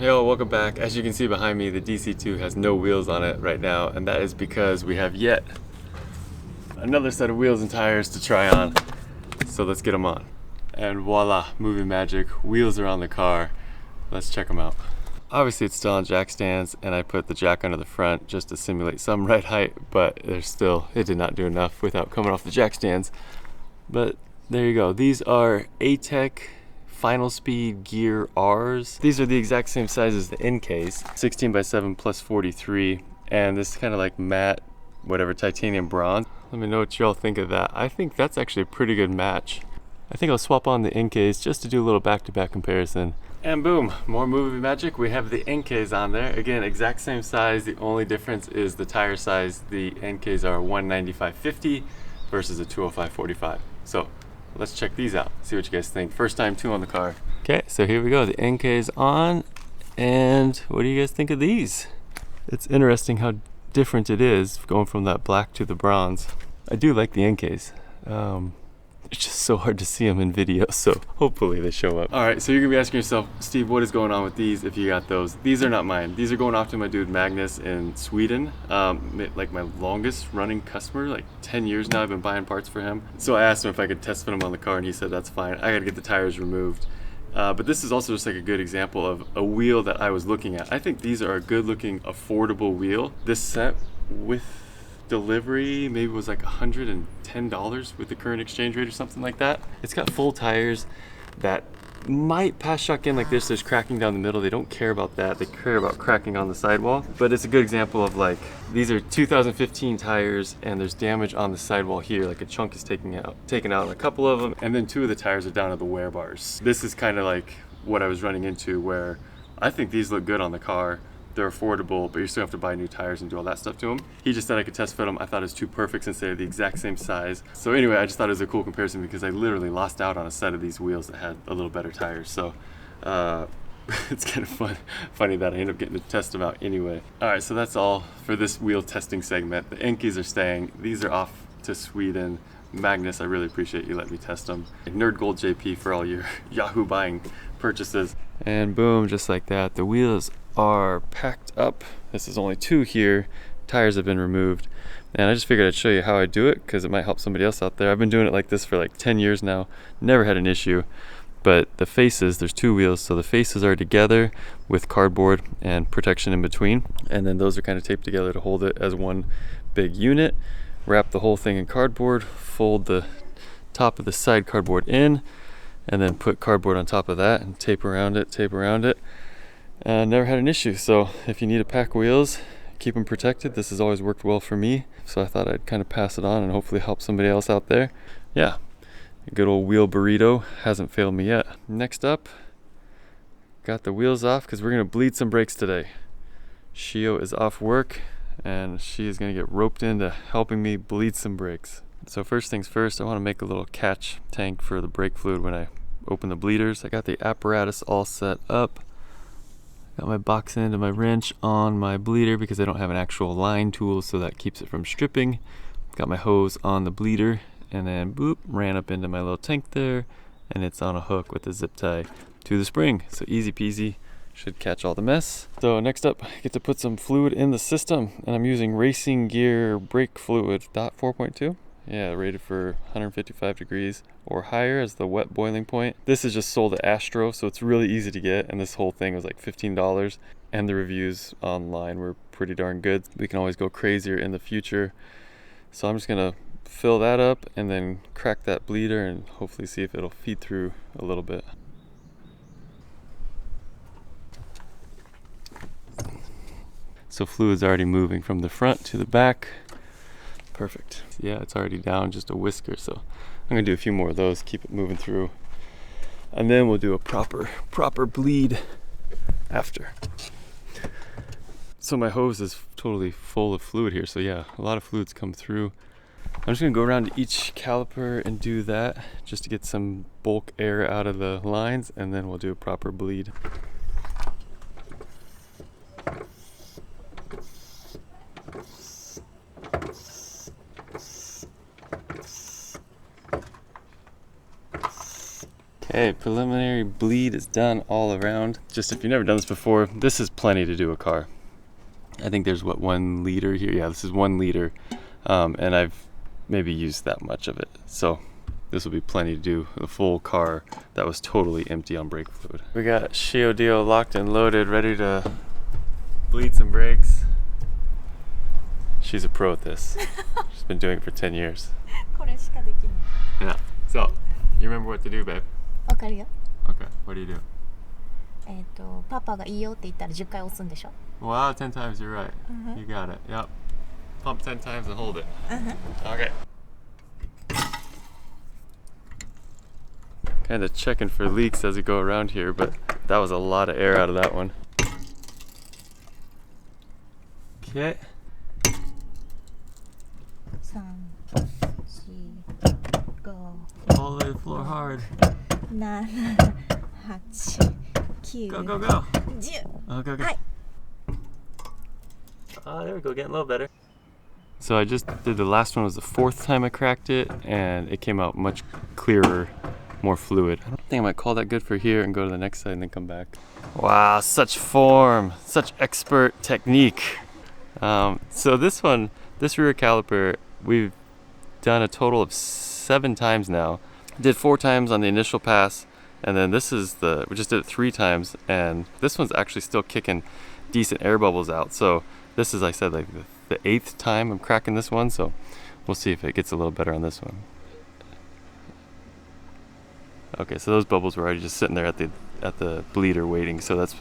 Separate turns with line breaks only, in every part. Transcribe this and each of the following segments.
Yo, welcome back. As you can see behind me, the DC2 has no wheels on it right now, and that is because we have yet another set of wheels and tires to try on. So let's get them on. And voila, movie magic, wheels are on the car. Let's check them out. Obviously it's still on jack stands, and I put the jack under the front just to simulate some ride height, but it did not do enough without coming off the jack stands. But there you go. These are ATEC Final Speed Gear R's. These are the exact same size as the Enkei's, 16x7 plus 43, and this is kind of like matte, whatever, titanium bronze. Let me know what y'all think of that. I think that's actually a pretty good match. I think I'll swap on the Enkei's just to do a little back-to-back comparison. And boom, more movie magic. We have the Enkei's on there. Again, exact same size. The only difference is the tire size. The Enkei's are 195/50 versus a 205/45. So let's check these out, see what you guys think. First time too on the car. Okay, so here we go. The Enkei's on, and what do you guys think of these? It's interesting how different it is going from that black to the bronze. I do like the Enkei's. It's just so hard to see them in video, so hopefully they show up. All right, so you're gonna be asking yourself, Steve, what is going on with these if you got those? These are not mine. These are going off to my dude Magnus in Sweden, like my longest running customer, like 10 years now I've been buying parts for him. So I asked him if I could test fit them on the car, and he said that's fine. I gotta get the tires removed. But this is also just like a good example of a wheel that I was looking at. I think these are a good looking, affordable wheel. This set with delivery maybe was like $110 with the current exchange rate or something like that. It's got full tires that might pass shock in like this. There's cracking down the middle. They don't care about that. They care about cracking on the sidewall. But it's a good example of like, these are 2015 tires and there's damage on the sidewall here. Like a chunk is taken out on a couple of them. And then two of the tires are down at the wear bars. This is kind of like what I was running into, where I think these look good on the car. They're affordable, but you still have to buy new tires and do all that stuff to them. He just said I could test fit them. I thought it was too perfect since they're the exact same size. So anyway, I just thought it was a cool comparison because I literally lost out on a set of these wheels that had a little better tires. So it's kind of funny that I ended up getting to test them out anyway. All right, so that's all for this wheel testing segment. The Enkei's are staying. These are off to Sweden. Magnus, I really appreciate you letting me test them. Nerd Gold JP for all your Yahoo buying purchases. And boom, just like that, the wheels are packed up. This is only two here. Tires have been removed. And I just figured I'd show you how I do it because it might help somebody else out there. I've been doing it like this for like 10 years now. Never had an issue. But the faces, there's two wheels, so the faces are together with cardboard and protection in between. And then those are kind of taped together to hold it as one big unit. Wrap the whole thing in cardboard, fold the top of the side cardboard in, and then put cardboard on top of that and tape around it. Never had an issue. So if you need to pack wheels, keep them protected. This has always worked well for me, so I thought I'd kind of pass it on and hopefully help somebody else out there. Yeah, a good old wheel burrito hasn't failed me yet. Next up, got the wheels off because we're gonna bleed some brakes today. Shio is off work and she is gonna get roped into helping me bleed some brakes. So first things first, I want to make a little catch tank for the brake fluid when I open the bleeders. I got the apparatus all set up. Got my box end and my wrench on my bleeder because I don't have an actual line tool, so that keeps it from stripping. Got my hose on the bleeder, and then boop, ran up into my little tank there, and it's on a hook with a zip tie to the spring. So easy peasy, should catch all the mess. So next up, I get to put some fluid in the system, and I'm using Racing Gear brake fluid, DOT 4.2. Yeah, rated for 155 degrees or higher as the wet boiling point. This is just sold at Astro, so it's really easy to get, and this whole thing was like $15, and the reviews online were pretty darn good. We can always go crazier in the future. So I'm just gonna fill that up and then crack that bleeder and hopefully see if it'll feed through a little bit. So fluid's already moving from the front to the back. Perfect. Yeah, it's already down just a whisker, so I'm gonna do a few more of those, keep it moving through, and then we'll do a proper bleed after. So my hose is totally full of fluid here, so yeah, a lot of fluids come through. I'm just gonna go around to each caliper and do that just to get some bulk air out of the lines, and then we'll do a proper bleed. Okay, preliminary bleed is done all around. Just if you've never done this before, this is plenty to do a car. I think there's what, 1 liter here? Yeah, this is 1 liter. And I've maybe used that much of it. So this will be plenty to do the full car that was totally empty on brake fluid. We got Shio locked and loaded, ready to bleed some brakes. She's a pro at this. She's been doing it for 10 years. Yeah. So, you remember what to do, babe?
わかるよ。
Okay, what do you do?
パパがいいよって言ったら10回押すんでしょ。
Wow, 10 times, you're right. You got it. Yep. Pump 10 times and hold it. Okay. Kind of checking for leaks as we go around here, but that was a lot of air out of that one. Okay.
3、4、5、
All the way to the floor hard.
7、8、9、
Go, go, go.
10。
Okay, okay.
はい。
Ah, there we go, getting a little better. So I just did the last one, was the 4th time I cracked it, and it came out much clearer, more fluid. I don't think I might call that good for here and go to the next side and then come back. Wow, such form, such expert technique. So this one, this rear caliper, we've done a total of 7 times now. Did 4 times on the initial pass, and then this is we just did it 3 times, and this one's actually still kicking decent air bubbles out. So this is, like I said, like the 8th time I'm cracking this one, so we'll see if it gets a little better on this one. Okay, so those bubbles were already just sitting there at the bleeder waiting, so that's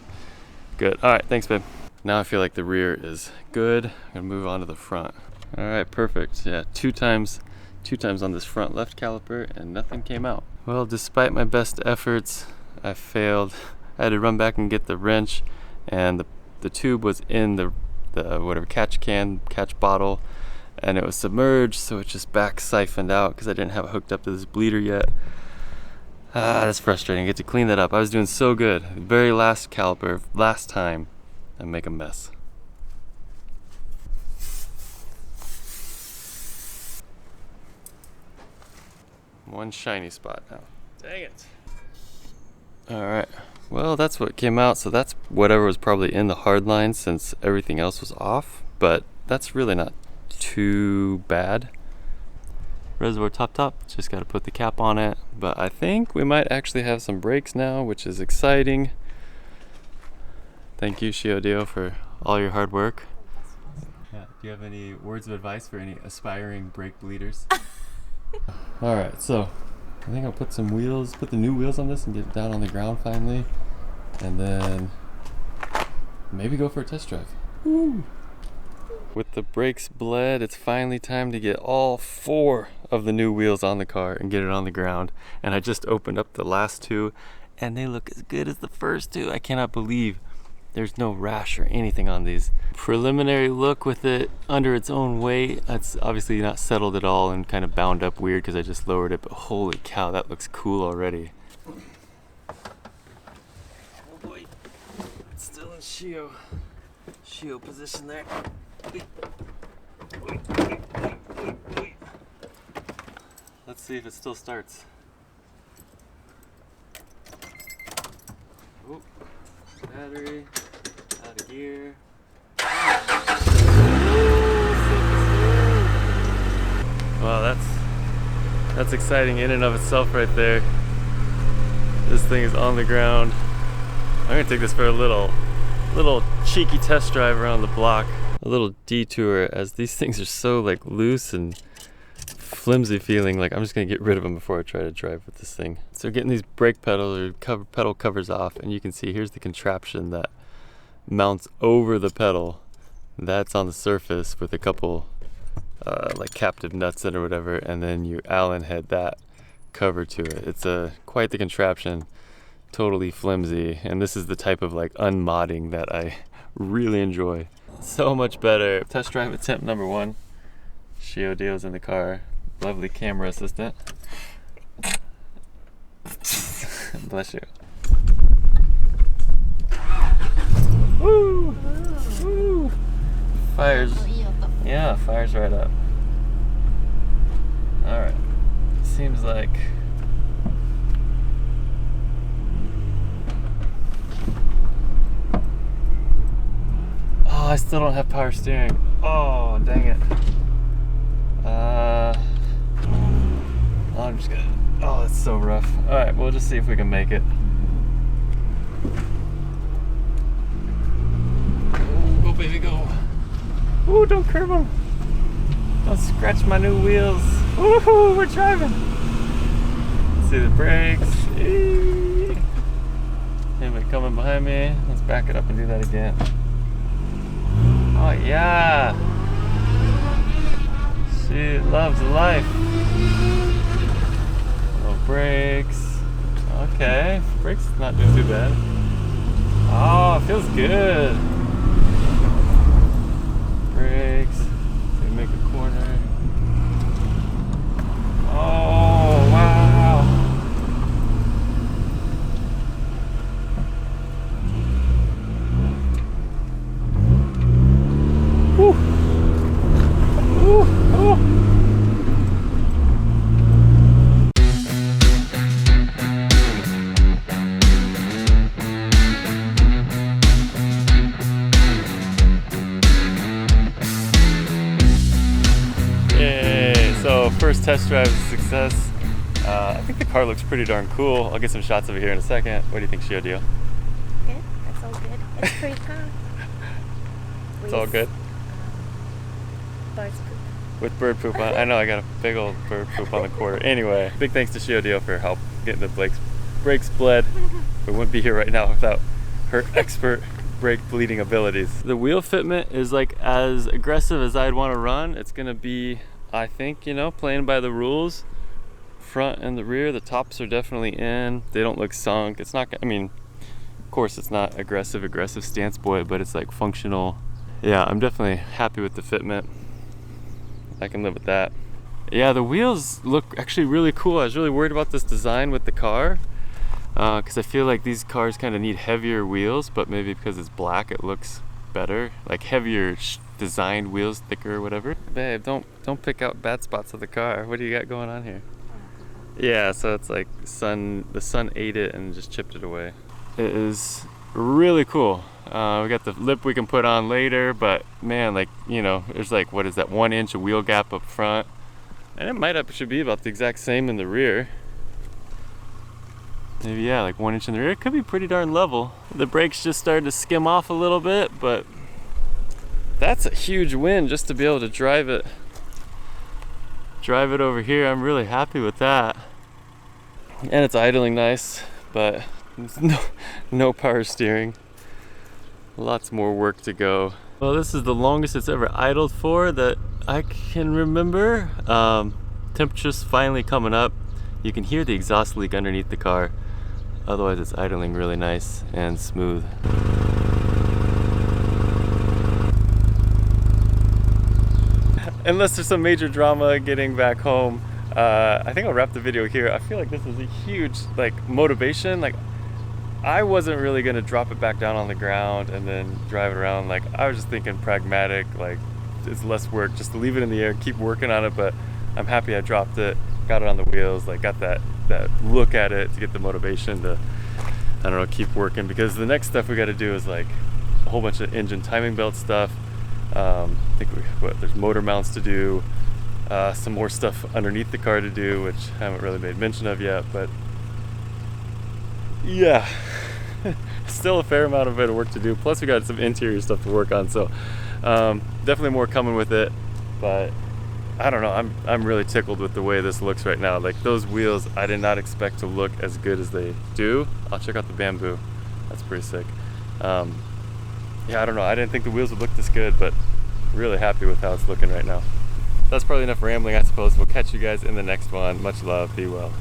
good. All right, thanks, babe. Now I feel like the rear is good. I'm gonna move on to the front. All right, perfect. Yeah, 2 times on this front left caliper, and nothing came out. Well, despite my best efforts, I failed. I had to run back and get the wrench, and the tube was in the whatever catch bottle, and it was submerged, so it just back siphoned out because I didn't have it hooked up to this bleeder yet. That's frustrating. I get to clean that up. I was doing so good. The very last caliper, last time, I make a mess. One shiny spot now. Dang it. Alright, well that's what came out, so that's whatever was probably in the hard line since everything else was off, but that's really not too bad. Reservoir top, just got to put the cap on it, but I think we might actually have some brakes now, which is exciting. Thank you, Shio, for all your hard work. Yeah, do you have any words of advice for any aspiring brake bleeders? Alright, so I think I'll put the new wheels on this and get it down on the ground finally, and then maybe go for a test drive. Woo! With the brakes bled, it's finally time to get all 4 of the new wheels on the car and get it on the ground. And I just opened up the last 2, and they look as good as the first 2. I cannot believe there's no rash or anything on these. Preliminary look with it under its own weight. It's obviously not settled at all and kind of bound up weird because I just lowered it, but holy cow, that looks cool already. Oh boy, it's still in Shio position there. Let's see if it still starts. Oh, battery, out of gear. Wow, that's exciting in and of itself right there. This thing is on the ground. I'm gonna take this for a little cheeky test drive around the block. A little detour, as these things are so like loose and flimsy feeling. Like I'm just gonna get rid of them before I try to drive with this thing. So getting these brake pedal or pedal covers off, and you can see here's the contraption that mounts over the pedal. That's on the surface with a couple like captive nuts in or whatever, and then you Allen head that cover to it. It's quite the contraption, totally flimsy, and this is the type of like unmodding that I really enjoy. So much better. Test drive attempt number 1. Shio in the car. Lovely camera assistant. Bless you. Woo! Woo! Fires. Yeah, fires right up. Alright. Seems like I still don't have power steering. Oh, dang it. I'm just gonna, oh, it's so rough. All right, we'll just see if we can make it. Ooh, go baby, go. Ooh, don't curb them. Don't scratch my new wheels. Woohoo, we're driving. See the brakes. Anybody coming behind me? Let's back it up and do that again. Oh yeah. She loves life. Little brakes. Okay, brakes not doing too bad. Oh, it feels good. Brakes. So make a corner. Oh wow. Woo. Woo. Woo. So first test drive is a success. I think the car looks pretty darn cool. I'll get some shots of it here in a second. What do you think, Shio Dio?
Good. That's all good. It's pretty calm.
It's all good?
Bird's poop.
With bird poop on. I know, I got a big old bird poop on the quarter. Anyway, big thanks to Shio Dio for her help getting the brakes bled. We wouldn't be here right now without her expert brake bleeding abilities. The wheel fitment is like as aggressive as I'd want to run. It's gonna be, I think, you know, playing by the rules. Front and the rear, the tops are definitely in. They don't look sunk. It's not, I mean, of course it's not aggressive stance boy, but it's like functional. Yeah, I'm definitely happy with the fitment. I can live with that. Yeah, the wheels look actually really cool. I was really worried about this design with the car because I feel like these cars kind of need heavier wheels, but maybe because it's black it looks better, like heavier designed wheels, thicker or whatever. Babe, don't pick out bad spots of the car. What do you got going on here? Yeah, so it's like the sun ate it and just chipped it away. It is really cool. We got the lip we can put on later, but man, like, you know, there's like, what is that, 1 inch of wheel gap up front, and it should be about the exact same in the rear. Maybe, yeah, like 1 inch in the rear. It could be pretty darn level. The brakes just started to skim off a little bit, but that's a huge win just to be able to drive it over here. I'm really happy with that. And it's idling nice, but no power steering. Lots more work to go. Well, this is the longest it's ever idled for that I can remember. Temperature's finally coming up. You can hear the exhaust leak underneath the car. Otherwise it's idling really nice and smooth. Unless there's some major drama getting back home, I think I'll wrap the video here. I feel like this is a huge motivation. Like, I wasn't really gonna drop it back down on the ground and then drive it around. Like, I was just thinking pragmatic, like it's less work just to leave it in the air, keep working on it. But I'm happy I dropped it, got it on the wheels, like got that look at it to get the motivation to, I don't know, keep working. Because the next stuff we got to do is like a whole bunch of engine timing belt stuff. I think there's motor mounts to do, some more stuff underneath the car to do, which I haven't really made mention of yet, but yeah, still a fair amount of bit of work to do. Plus we got some interior stuff to work on, so definitely more coming with it. But I don't know, I'm really tickled with the way this looks right now. Like, those wheels I did not expect to look as good as they do. I'll check out the bamboo, that's pretty sick. Yeah, I don't know, I didn't think the wheels would look this good, but really happy with how it's looking right now. That's probably enough rambling, I suppose. We'll catch you guys in the next one. Much love, be well.